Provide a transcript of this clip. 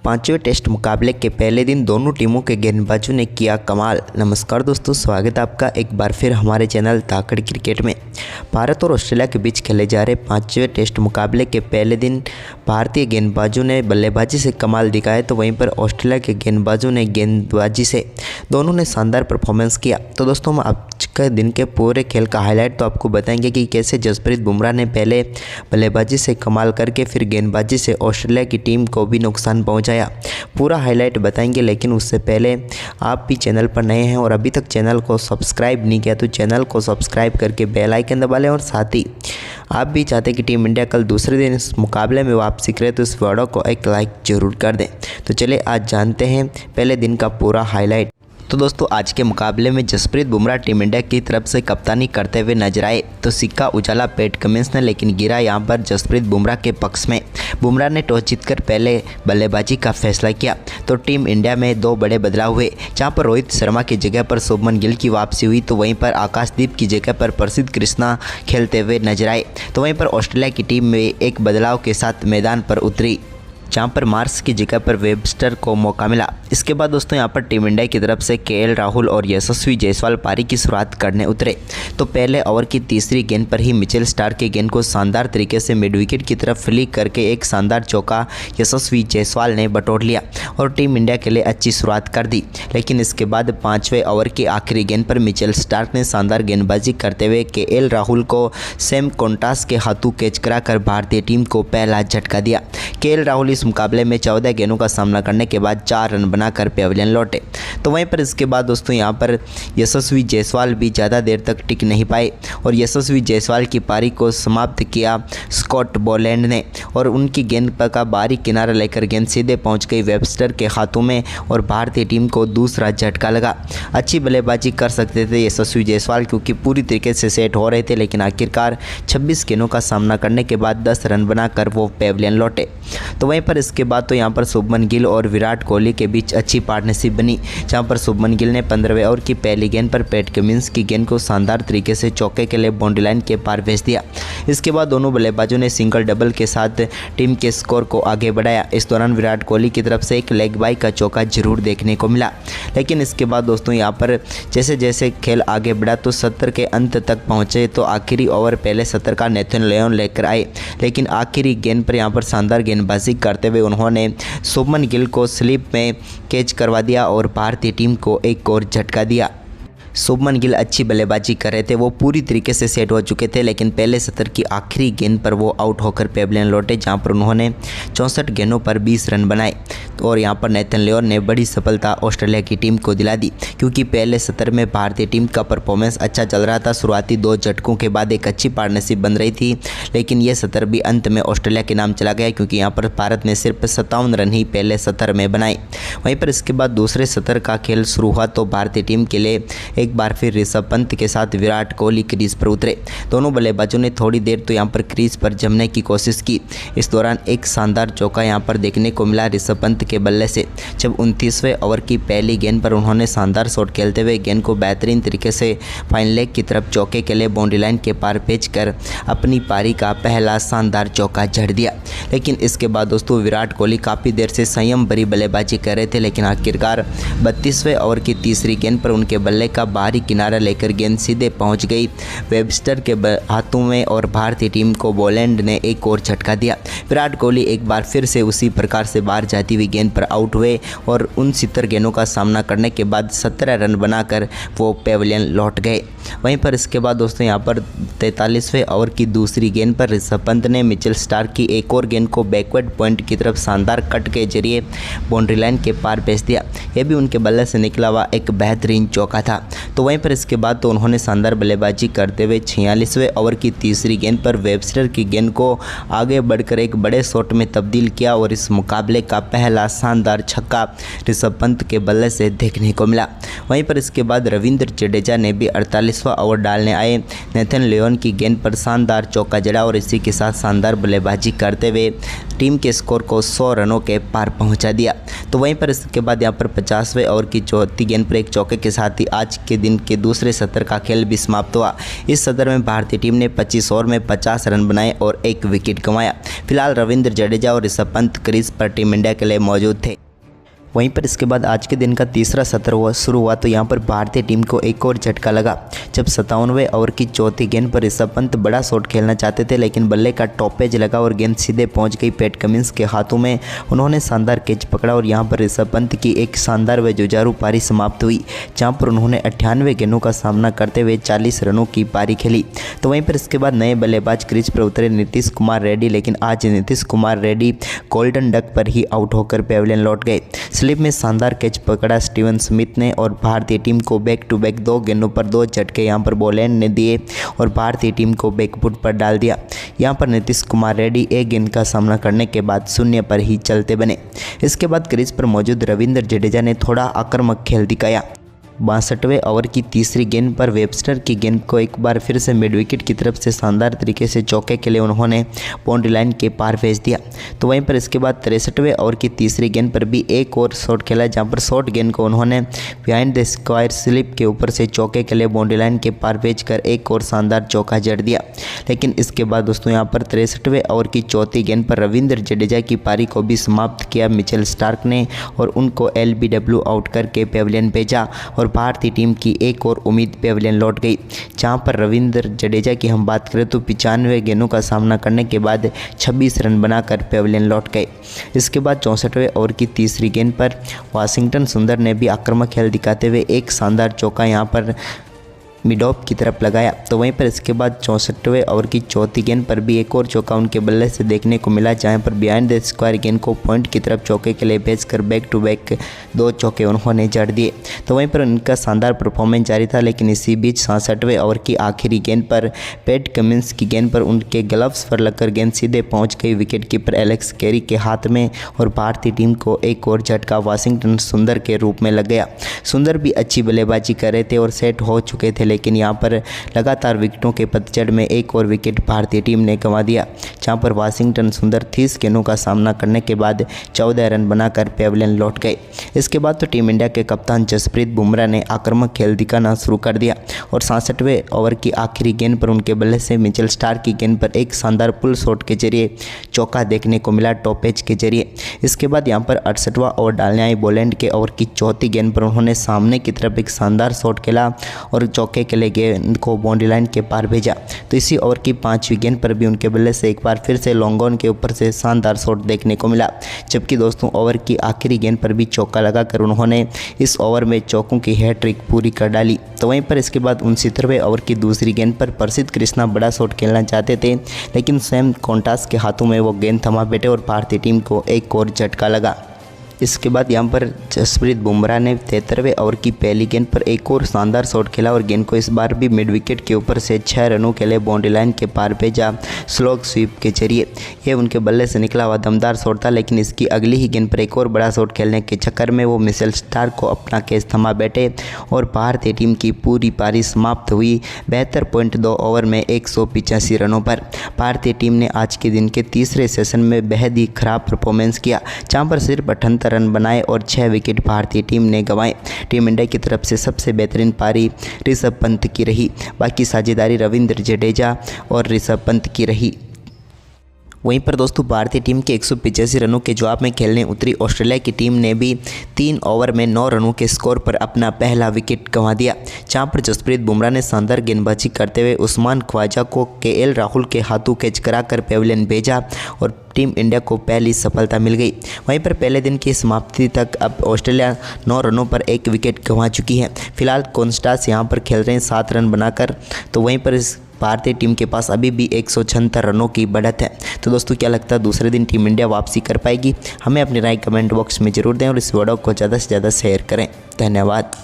पांचवें टेस्ट मुकाबले के पहले दिन दोनों टीमों के गेंदबाजों ने किया कमाल। नमस्कार दोस्तों, स्वागत है आपका एक बार फिर हमारे चैनल धाकड़ क्रिकेट में। भारत और ऑस्ट्रेलिया के बीच खेले जा रहे पांचवें टेस्ट मुकाबले के पहले दिन भारतीय गेंदबाजों ने बल्लेबाजी से कमाल दिखाया, तो वहीं पर ऑस्ट्रेलिया के गेंदबाजों ने गेंदबाजी से दोनों ने शानदार परफॉर्मेंस किया। तो दोस्तों, हम आज के दिन के पूरे खेल का हाईलाइट तो आपको बताएंगे कि कैसे जसप्रीत बुमराह ने पहले बल्लेबाजी से कमाल करके फिर गेंदबाजी से ऑस्ट्रेलिया की टीम को भी नुकसान पहुंचाया। पूरा हाईलाइट बताएंगे, लेकिन उससे पहले आप भी चैनल पर नए हैं और अभी तक चैनल को सब्सक्राइब नहीं किया तो चैनल को सब्सक्राइब करके बेल आइकन दबा लें। और साथ ही आप भी चाहते हैं कि टीम इंडिया कल दूसरे दिन इस मुकाबले में वापसी करे तो इस वीडियो को एक लाइक जरूर कर दें। तो चलिए आज जानते हैं पहले दिन का पूरा हाईलाइट। तो दोस्तों, आज के मुकाबले में जसप्रीत बुमराह टीम इंडिया की तरफ से कप्तानी करते हुए नजर आए, तो सिक्का उछाला पैट कमिंस ने, लेकिन गिरा यहां पर जसप्रीत बुमराह के पक्ष में। बुमराह ने टॉस जीतकर पहले बल्लेबाजी का फैसला किया, तो टीम इंडिया में दो बड़े बदलाव हुए, जहां पर रोहित शर्मा की जगह पर शुभमन गिल की वापसी हुई, तो वहीं पर आकाशदीप की जगह पर प्रसिद्ध कृष्णा खेलते हुए नजर आए। तो वहीं पर ऑस्ट्रेलिया की टीम में एक बदलाव के साथ मैदान पर उतरी, जहां पर मार्क्स की जगह पर वेबस्टर को मौका मिला। इसके बाद दोस्तों यहां पर टीम इंडिया की तरफ से केएल राहुल और यशस्वी जायसवाल पारी की शुरुआत करने उतरे। तो पहले ओवर की तीसरी गेंद पर ही मिचेल स्टार्क के गेंद को शानदार तरीके से मिड विकेट की तरफ फ्लिक करके एक शानदार चौका यशस्वी जायसवाल ने बटोर लिया और टीम इंडिया के लिए अच्छी शुरुआत कर दी। लेकिन इसके बाद पांचवें ओवर की आखिरी गेंद पर मिचेल स्टार्क ने शानदार गेंदबाजी करते हुए केएल राहुल को सैम कोंटास के हाथों कैच कराकर भारतीय टीम को पहला झटका दिया। केएल राहुल इस मुकाबले में 14 गेंदों का सामना करने के बाद 4 रन बनाकर पेविलियन लौटे। तो वहीं पर इसके बाद दोस्तों यहां पर यशस्वी जायसवाल भी ज़्यादा देर तक टिक नहीं पाए और यशस्वी जायसवाल की पारी को समाप्त किया स्कॉट बोलैंड ने, और उनकी गेंद पर का बारीक किनारा लेकर गेंद सीधे पहुंच गई वेबस्टर के हाथों में और भारतीय टीम को दूसरा झटका लगा। अच्छी बल्लेबाजी कर सकते थे यशस्वी जायसवाल क्योंकि पूरी तरीके से सेट हो रहे थे, लेकिन आखिरकार 26 गेंदों का सामना करने के बाद 10 रन बनाकर वो पेविलियन लौटे। तो वहीं पर इसके बाद तो यहाँ पर शुभमन गिल और विराट कोहली के बीच अच्छी पार्टनरशिप बनी, जहाँ पर शुभमन गिल ने 15वें ओवर की पहली गेंद पर पैट कमिंस की गेंद को शानदार तरीके से चौके के लिए बाउंड्री लाइन के पार भेज दिया। इसके बाद दोनों बल्लेबाजों ने सिंगल डबल के साथ टीम के स्कोर को आगे बढ़ाया। इस दौरान विराट कोहली की तरफ से एक लेग बाई का चौका जरूर देखने को मिला, लेकिन इसके बाद दोस्तों यहाँ पर जैसे जैसे खेल आगे बढ़ा तो 70 के अंत तक पहुँचे, तो आखिरी ओवर पहले 70 का नेथन लियोन लेकर आए, लेकिन आखिरी गेंद पर यहाँ पर शानदार गेंदबाजी करते हुए उन्होंने शुभमन गिल को स्लिप में कैच करवा दिया और भारतीय टीम को एक और झटका दिया। शुभमन गिल अच्छी बल्लेबाजी कर रहे थे, वो पूरी तरीके से सेट हो चुके थे, लेकिन पहले 70 की आखिरी गेंद पर वो आउट होकर पेविलियन लौटे, जहां पर उन्होंने 64 गेंदों पर 20 रन बनाए। और यहां पर नेथन लियोन ने बड़ी सफलता ऑस्ट्रेलिया की टीम को दिला दी, क्योंकि पहले 70 में भारतीय टीम का परफॉर्मेंस अच्छा चल रहा था। शुरुआती 2 झटकों के बाद एक अच्छी पार्टनरशिप बन रही थी, लेकिन ये 70 भी अंत में ऑस्ट्रेलिया के नाम चला गया, क्योंकि यहाँ पर भारत ने सिर्फ 57 रन ही पहले 70 में बनाए। वहीं पर इसके बाद दूसरे 70 का खेल शुरू हुआ, तो भारतीय टीम के लिए एक बार फिर ऋषभ पंत के साथ विराट कोहली क्रीज पर उतरे। दोनों बल्लेबाजों ने थोड़ी देर तो यहां पर क्रीज पर जमने की कोशिश की। इस दौरान एक शानदार चौका यहां पर देखने को मिला ऋषभ पंत के बल्ले से, जब 29वें ओवर की पहली गेंद पर उन्होंने शानदार शॉट खेलते हुए गेंद को बेहतरीन तरीके से फाइन लेग की तरफ चौके के लिए बाउंड्री लाइन के पार भेजकर अपनी पारी का पहला शानदार चौका जड़ दिया। लेकिन इसके बाद दोस्तों विराट कोहली काफ़ी देर से संयम भरी बल्लेबाजी कर रहे थे, लेकिन आखिरकार 32वें ओवर की तीसरी गेंद पर उनके बल्ले का बाहरी किनारा लेकर गेंद सीधे पहुंच गई वेबस्टर के हाथों में और भारतीय टीम को बोलैंड ने एक और झटका दिया। विराट कोहली एक बार फिर से उसी प्रकार से बाहर जाती हुई गेंद पर आउट हुए और उन 70 गेंदों का सामना करने के बाद 17 रन बनाकर वो पेविलियन लौट गए। वहीं पर इसके बाद दोस्तों यहाँ पर 43वें ओवर की दूसरी गेंद पर ऋषभ पंत ने मिचेल स्टार्क की एक और गेंद को बैकवर्ड पॉइंट की तरफ शानदार कट के जरिए बाउंड्री लाइन के पार भेज दिया। यह भी उनके बल्ले से निकला हुआ एक बेहतरीन चौका था। तो वहीं पर इसके बाद तो उन्होंने शानदार बल्लेबाजी करते हुए 46वें ओवर की तीसरी गेंद पर वेबस्टर की गेंद को आगे बढ़कर एक बड़े शॉट में तब्दील किया और इस मुकाबले का पहला शानदार छक्का ऋषभ पंत के बल्ले से देखने को मिला। वहीं पर इसके बाद रविंद्र जडेजा ने भी 48वां ओवर डालने आए नेथन लियोन की गेंद पर शानदार चौका जड़ा और इसी के साथ शानदार बल्लेबाजी करते हुए टीम के स्कोर को 100 रनों के पार पहुंचा दिया। तो वहीं पर इसके बाद यहां पर 50वें ओवर की चौथी गेंद पर एक चौके के साथ ही आज के दिन के दूसरे सत्र का खेल भी समाप्त हुआ। इस सत्र में भारतीय टीम ने 25 ओवर में 50 रन बनाए और एक विकेट गंवाया। फिलहाल रविंद्र जडेजा और ऋषभ पंत क्रीज पर टीम इंडिया के लिए मौजूद थे। वहीं पर इसके बाद आज के दिन का तीसरा सत्र शुरू हुआ तो यहाँ पर भारतीय टीम को एक और झटका लगा जब 57वें ओवर की चौथी गेंद पर ऋषभ पंत बड़ा शॉट खेलना चाहते थे, लेकिन बल्ले का टॉपेज लगा और गेंद सीधे पहुंच गई पैट कमिंस के हाथों में। उन्होंने शानदार कैच पकड़ा और यहाँ पर ऋषभ पंत की एक शानदार व जुझारू पारी समाप्त हुई, जहाँ पर उन्होंने 98 गेंदों का सामना करते हुए 40 रनों की पारी खेली। तो वहीं पर इसके बाद नए बल्लेबाज क्रीज पर उतरे नीतीश कुमार रेड्डी, लेकिन आज नीतीश कुमार रेड्डी गोल्डन डक पर ही आउट होकर पेविलियन लौट गए। स्लिप में शानदार कैच पकड़ा स्टीवन स्मिथ ने और भारतीय टीम को बैक टू बैक 2 गेंदों पर 2 झटके यहां पर बोलैंड ने दिए और भारतीय टीम को बैकफुट पर डाल दिया। यहां पर नीतीश कुमार रेड्डी एक गेंद का सामना करने के बाद शून्य पर ही चलते बने। इसके बाद क्रीज पर मौजूद रविंद्र जडेजा ने थोड़ा आक्रामक खेल दिखाया। 62वें ओवर की तीसरी गेंद पर वेबस्टर की गेंद को एक बार फिर से मिड विकेट की तरफ से शानदार तरीके से चौके के लिए उन्होंने बाउंड्री लाइन के पार भेज दिया। तो वहीं पर इसके बाद 63वें ओवर की तीसरी गेंद पर भी एक और शॉट खेला, जहां पर शॉट गेंद को उन्होंने बिहाइंड द स्क्वायर स्लिप के ऊपर से चौके के लिए बाउंड्री लाइन के पार भेजकर एक और शानदार चौका जड़ दिया। लेकिन इसके बाद दोस्तों यहाँ पर 63वें ओवर की चौथी गेंद पर रविंद्र जडेजा की पारी को भी समाप्त किया मिचेल स्टार्क ने और उनको LBW आउट करके पेविलियन भेजा और भारतीय टीम की एक और उम्मीद पेविलियन लौट गई। जहां पर रविंद्र जडेजा की हम बात करें तो 95 गेंदों का सामना करने के बाद 26 रन बनाकर पेविलियन लौट गए। इसके बाद 64वें ओवर की तीसरी गेंद पर वाशिंगटन सुंदर ने भी आक्रामक खेल दिखाते हुए एक शानदार चौका यहां पर मिड ऑफ की तरफ लगाया। तो वहीं पर इसके बाद 64वें ओवर की चौथी गेंद पर भी एक और चौका उनके बल्ले से देखने को मिला, जहां पर बिहाइंड द स्क्वायर गेंद को पॉइंट की तरफ चौके के लिए भेजकर बैक टू बैक 2 चौके उन्होंने जड़ दिए। तो वहीं पर उनका शानदार परफॉर्मेंस जारी था, लेकिन इसी बीच 66वें ओवर की आखिरी गेंद पर पैट कमिंस की गेंद पर उनके ग्लव्स पर लगकर गेंद सीधे पहुंच गई विकेट कीपर एलेक्स कैरी के हाथ में और भारतीय टीम को एक और झटका वाशिंगटन सुंदर के रूप में लग गया। सुंदर भी अच्छी बल्लेबाजी कर रहे थे और सेट हो चुके थे, लेकिन यहां पर लगातार विकेटों के पतझड़ में एक और विकेट भारतीय टीम ने गंवा दिया, जहां पर वाशिंगटन सुंदर 30 गेंदों का सामना करने के बाद 14 रन बनाकर पेविलियन लौट गए। इसके बाद तो टीम इंडिया के कप्तान जसप्रीत बुमराह ने आक्रामक खेल दिखाना शुरू कर दिया और 66वें ओवर की आखिरी गेंद पर उनके बल्ले से मिचेल स्टार्क की गेंद पर एक शानदार पुल शॉट के जरिए चौका देखने को मिला टॉपेज के जरिए। इसके बाद यहां पर 68वां ओवर डालने आई बोलैंड के ओवर की चौथी गेंद पर उन्होंने सामने की तरफ एक शानदार शॉट खेला और चौके के लिए गेंद को बाउंड्री लाइन के पार भेजा। तो इसी ओवर की 5वीं गेंद पर भी उनके बल्ले से एक बार फिर से लॉन्ग ऑन के ऊपर से शानदार शॉट देखने को मिला, जबकि दोस्तों ओवर की आखिरी गेंद पर भी चौका लगाकर उन्होंने इस ओवर में चौकों की हैट्रिक पूरी कर डाली। तो वहीं पर इसके बाद 69वें ओवर की दूसरी गेंद पर प्रसिद्ध कृष्णा बड़ा शॉट खेलना चाहते थे, लेकिन सैम कॉन्टास के हाथों में वो गेंद थमा बैठे और भारतीय टीम को एक और झटका लगा। इसके बाद यहाँ पर जसप्रीत बुमराह ने 73वें ओवर की पहली गेंद पर एक और शानदार शॉट खेला और गेंद को इस बार भी मिड विकेट के ऊपर से 6 रनों के लिए बाउंड्री लाइन के पार भेजा स्लोग स्वीप के जरिए। यह उनके बल्ले से निकला हुआ दमदार शॉट था, लेकिन इसकी अगली ही गेंद पर एक और बड़ा शॉट खेलने के चक्कर में वो मिचेल स्टार्क को अपना कैच थमा बैठे और भारतीय टीम की पूरी पारी समाप्त हुई 72.2 ओवर में 185 रनों पर। भारतीय टीम ने आज के दिन के तीसरे सेशन में बेहद ही खराब परफॉर्मेंस किया, जहाँ पर सिर्फ 78 रन बनाए और 6 विकेट भारतीय टीम ने गंवाए। टीम इंडिया की तरफ से सबसे बेहतरीन पारी ऋषभ पंत की रही, बाकी साझेदारी रविंद्र जडेजा और ऋषभ पंत की रही। वहीं पर दोस्तों भारतीय टीम के 185 रनों के जवाब में खेलने उतरी ऑस्ट्रेलिया की टीम ने भी 3 ओवर में 9 रनों के स्कोर पर अपना पहला विकेट गंवा दिया, जहां पर जसप्रीत बुमराह ने शानदार गेंदबाजी करते हुए उस्मान ख्वाजा को KL राहुल के हाथों कैच कराकर पेविलियन भेजा और टीम इंडिया को पहली सफलता मिल गई। वहीं पर पहले दिन की समाप्ति तक अब ऑस्ट्रेलिया 9 रनों पर 1 विकेट गंवा चुकी है। फिलहाल कॉन्स्टास यहां पर खेल रहे हैं 7 रन बनाकर। तो वहीं पर इस भारतीय टीम के पास अभी भी 176 रनों की बढ़त है। तो दोस्तों क्या लगता है दूसरे दिन टीम इंडिया वापसी कर पाएगी? हमें अपनी राय कमेंट बॉक्स में जरूर दें और इस वीडियो को ज़्यादा से ज़्यादा शेयर करें। धन्यवाद।